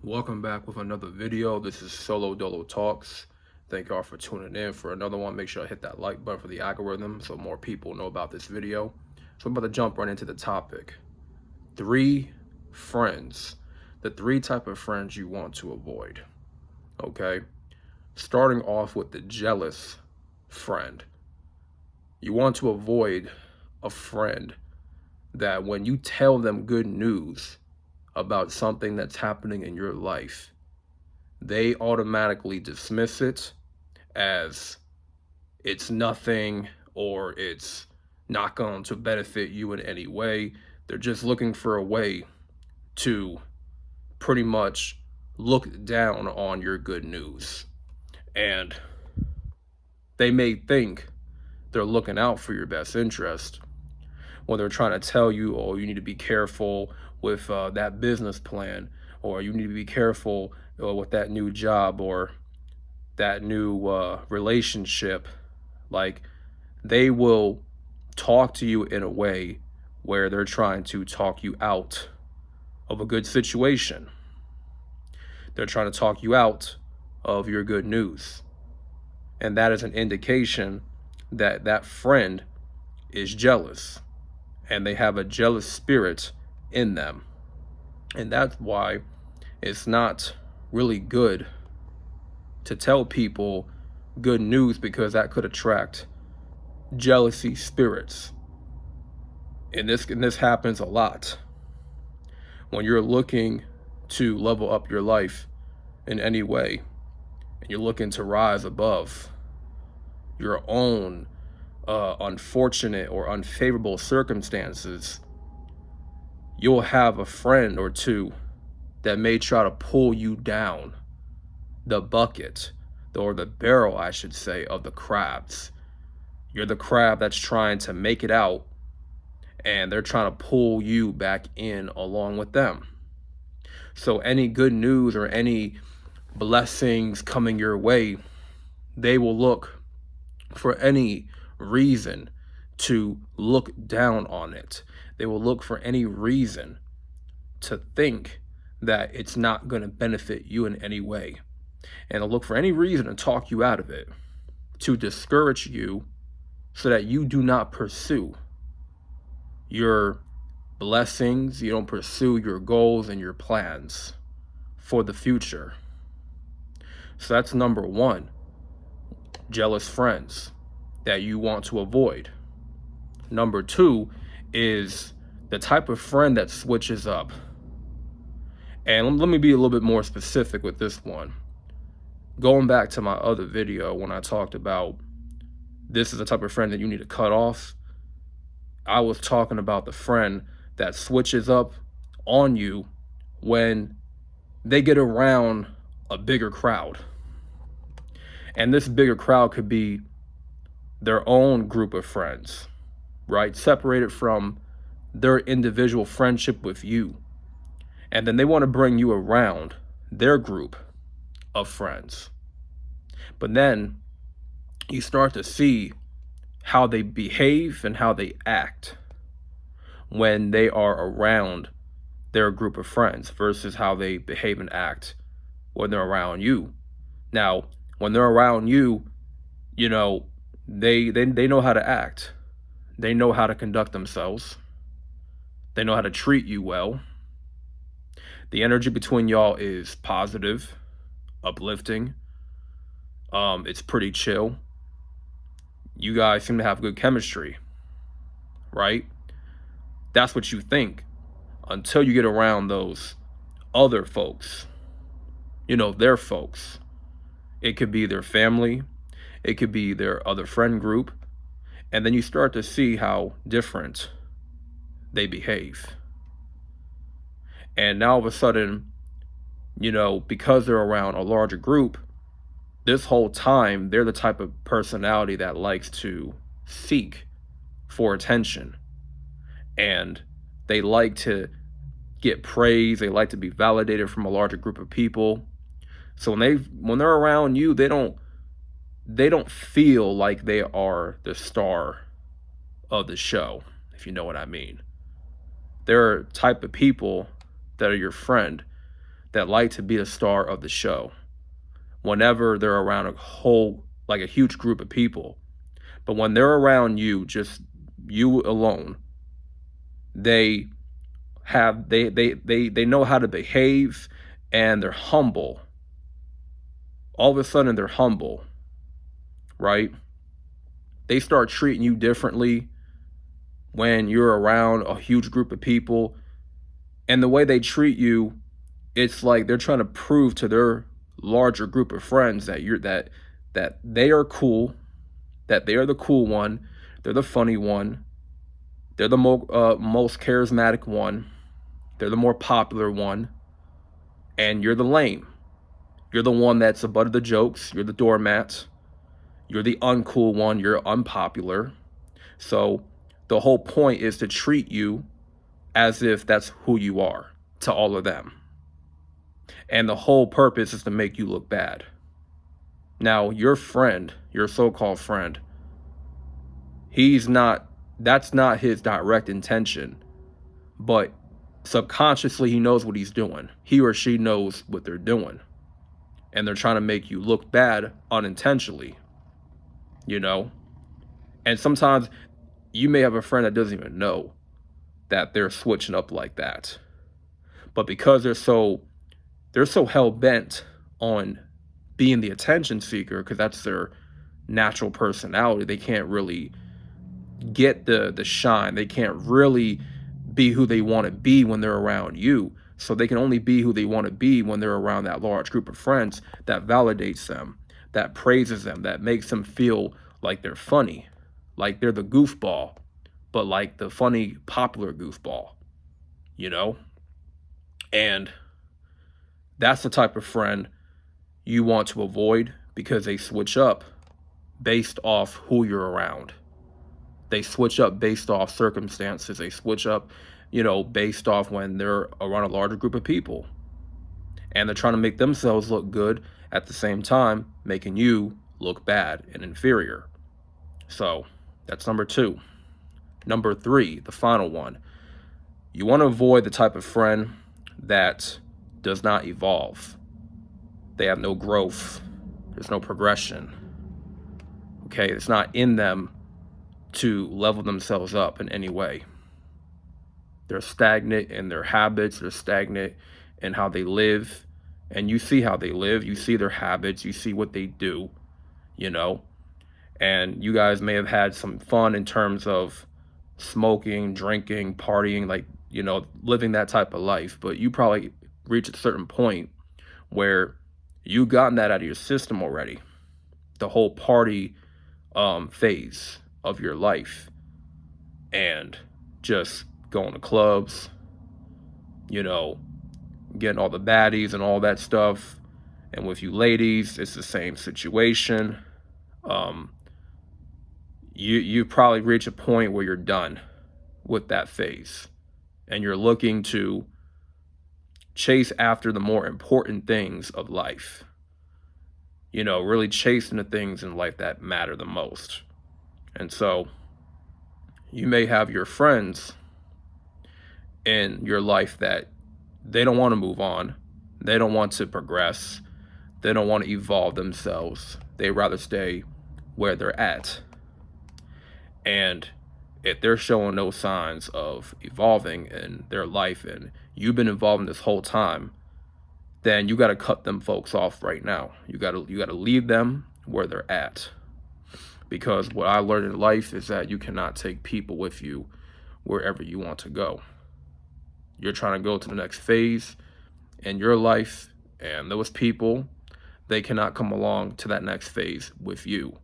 Welcome back with another video. This is Solo Dolo Talks. Thank y'all for tuning in for another one. Make sure I hit that like button for the algorithm so more people know about this video. So I'm about to jump right into the topic. 3 friends. The 3 type of friends you want to avoid. Okay? Starting off with the jealous friend. You want to avoid a friend that when you tell them good news about something that's happening in your life, they automatically dismiss it as it's nothing or it's not going to benefit you in any way. They're just looking for a way to pretty much look down on your good news. And they may think they're looking out for your best interest when they're trying to tell you, oh, you need to be careful with that business plan, or you need to be careful with that new job or that new relationship. Like, they will talk to you in a way where they're trying to talk you out of a good situation. They're trying to talk you out of your good news. And that is an indication that that friend is jealous and they have a jealous spirit in them. And that's why it's not really good to tell people good news, because that could attract jealousy spirits. And this happens a lot when you're looking to level up your life in any way and you're looking to rise above your own unfortunate or unfavorable circumstances. You'll have a friend or two that may try to pull you down the bucket, or the barrel, I should say, of the crabs. You're the crab that's trying to make it out, and they're trying to pull you back in along with them. So any good news or any blessings coming your way, they will look for any reason to look down on it. They will look for any reason to think that it's not going to benefit you in any way. And they'll look for any reason to talk you out of it, to discourage you so that you do not pursue your blessings, you don't pursue your goals and your plans for the future. So that's number 1, jealous friends that you want to avoid. Number 2 is the type of friend that switches up. And let me be a little bit more specific with this one. Going back to my other video when I talked about this is the type of friend that you need to cut off, I was talking about the friend that switches up on you when they get around a bigger crowd. And this bigger crowd could be their own group of friends, right? Separated from their individual friendship with you. And then they want to bring you around their group of friends. But then you start to see how they behave and how they act when they are around their group of friends versus how they behave and act when they're around you. Now, when they're around you, you know, they know how to act. They know how to conduct themselves. They know how to treat you well. The energy between y'all is positive, uplifting. It's pretty chill. You guys seem to have good chemistry, right? That's what you think until you get around those other folks, you know, their folks. It could be their family. It could be their other friend group. And then you start to see how different they behave. And now all of a sudden, you know, because they're around a larger group, this whole time, they're the type of personality that likes to seek for attention. And they like to get praise. They like to be validated from a larger group of people. So when they're around you, they don't feel like they are the star of the show, if you know what I mean. They're a type of people that are your friend that like to be the star of the show whenever they're around a huge group of people. But when they're around you, just you alone, they they know how to behave, and they're humble. All of a sudden they're humble, right? They start treating you differently when you're around a huge group of people. And the way they treat you, it's like they're trying to prove to their larger group of friends that they are cool, that they are the cool one, they're the funny one, they're the most charismatic one, they're the more popular one, and you're the lame. You're the one that's the butt of the jokes, you're the doormat, you're the uncool one, you're unpopular. So the whole point is to treat you as if that's who you are to all of them. And the whole purpose is to make you look bad. Now, your friend, your so-called friend, that's not his direct intention, but subconsciously he knows what he's doing. He or she knows what they're doing. And they're trying to make you look bad unintentionally, you know? And sometimes you may have a friend that doesn't even know that they're switching up like that. But because they're so hell-bent on being the attention seeker, because that's their natural personality, they can't really get the shine. They can't really be who they want to be when they're around you. So they can only be who they want to be when they're around that large group of friends that validates them, that praises them, that makes them feel like they're funny, like they're the goofball, but like the funny, popular goofball, you know? And that's the type of friend you want to avoid, because they switch up based off who you're around. They switch up based off circumstances. They switch up, based off when they're around a larger group of people. And they're trying to make themselves look good at the same time, making you look bad and inferior. So that's number 2. Number 3, the final one. You want to avoid the type of friend that does not evolve. They have no growth. There's no progression. Okay, it's not in them to level themselves up in any way. They're stagnant in their habits. They're stagnant in how they live. And you see how they live. You see their habits. You see what they do, And you guys may have had some fun in terms of smoking, drinking, partying, living that type of life. But you probably reach a certain point where you've gotten that out of your system already. The whole party phase of your life, and just going to clubs, getting all the baddies and all that stuff. And with you ladies, it's the same situation. You probably reach a point where you're done with that phase, and you're looking to chase after the more important things of life. Really chasing the things in life that matter the most. And so you may have your friends in your life that they don't want to move on. They don't want to progress. They don't want to evolve themselves. They rather stay where they're at. And if they're showing no signs of evolving in their life, and you've been evolving this whole time, then you got to cut them folks off right now. You got to leave them where they're at. Because what I learned in life is that you cannot take people with you wherever you want to go. You're trying to go to the next phase in your life, and those people, they cannot come along to that next phase with you.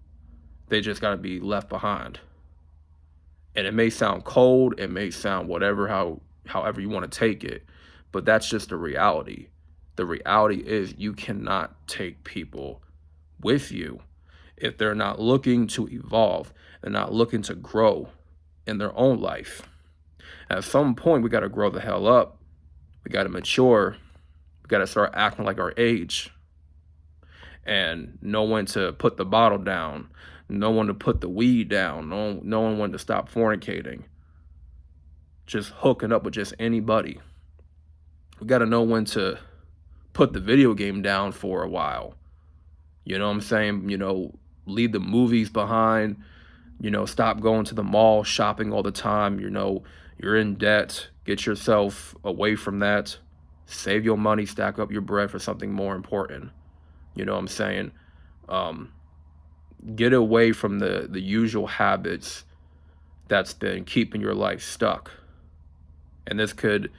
They just got to be left behind. And it may sound cold, it may sound however you want to take it, but that's just the reality. The reality is you cannot take people with you if they're not looking to evolve. They're not looking to grow in their own life. At some point, we got to grow the hell up. We got to mature. We got to start acting like our age, and know when to put the bottle down, know when to put the weed down, knowing when to stop fornicating, just hooking up with just anybody. We got to know when to put the video game down for a while. You know what I'm saying? Leave the movies behind, stop going to the mall, shopping all the time. You're in debt. Get yourself away from that. Save your money, stack up your bread for something more important. You know what I'm saying? Get away from the usual habits that's been keeping your life stuck. And this could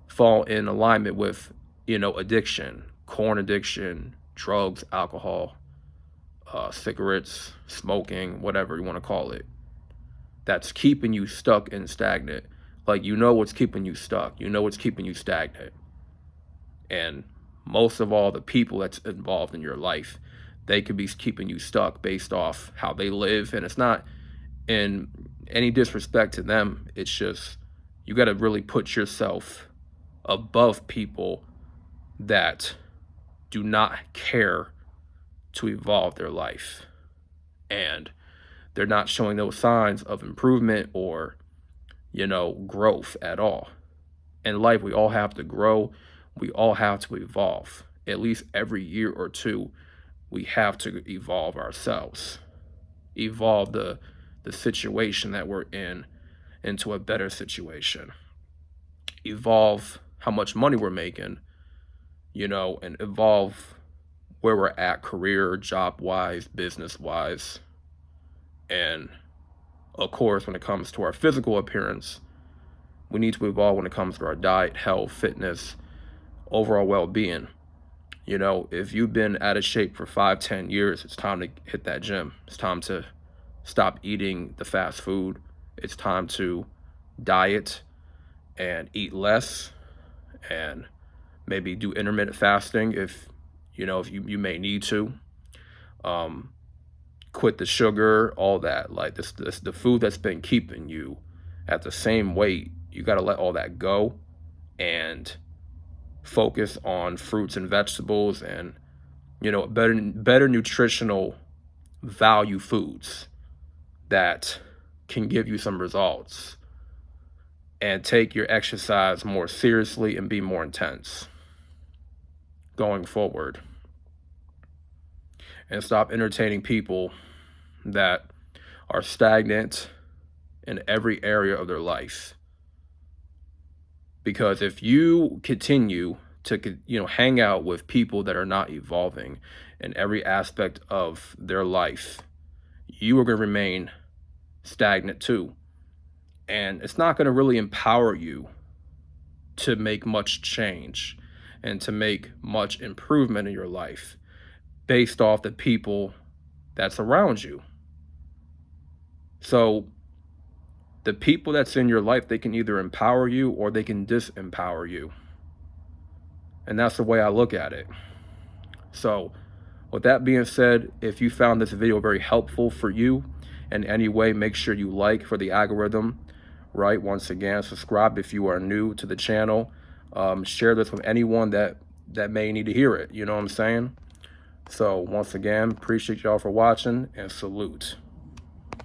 fall in alignment with, addiction, corn addiction, drugs, alcohol, cigarettes, smoking, whatever you want to call it. That's keeping you stuck and stagnant. Like, what's keeping you stuck. What's keeping you stagnant. And most of all, the people that's involved in your life, they could be keeping you stuck based off how they live. And it's not in any disrespect to them. It's just, you got to really put yourself above people that do not care to evolve their life. And they're not showing those signs of improvement or, growth at all. In life, we all have to grow. We all have to evolve. At least every year or two, we have to evolve ourselves. Evolve the situation that we're in into a better situation. Evolve how much money we're making, and evolve where we're at career, job-wise, business-wise. And of course, when it comes to our physical appearance, we need to evolve when it comes to our diet, health, fitness, overall well-being. If you've been out of shape for 5-10 years, it's time to hit that gym. It's time to stop eating the fast food. It's time to diet and eat less, and maybe do intermittent fasting if you may need to. Quit the sugar, all that. Like this the food that's been keeping you at the same weight, you got to let all that go and focus on fruits and vegetables and better nutritional value foods that can give you some results, and take your exercise more seriously and be more intense going forward. And stop entertaining people that are stagnant in every area of their life. Because if you continue to, hang out with people that are not evolving in every aspect of their life, you are going to remain stagnant too. And it's not going to really empower you to make much change and to make much improvement in your life based off the people that's around you. So the people that's in your life, they can either empower you or they can disempower you. And that's the way I look at it. So with that being said, if you found this video very helpful for you in any way, make sure you like for the algorithm, right? Once again, subscribe if you are new to the channel. Share this with anyone that may need to hear it. You know what I'm saying? So once again, appreciate y'all for watching, and salute.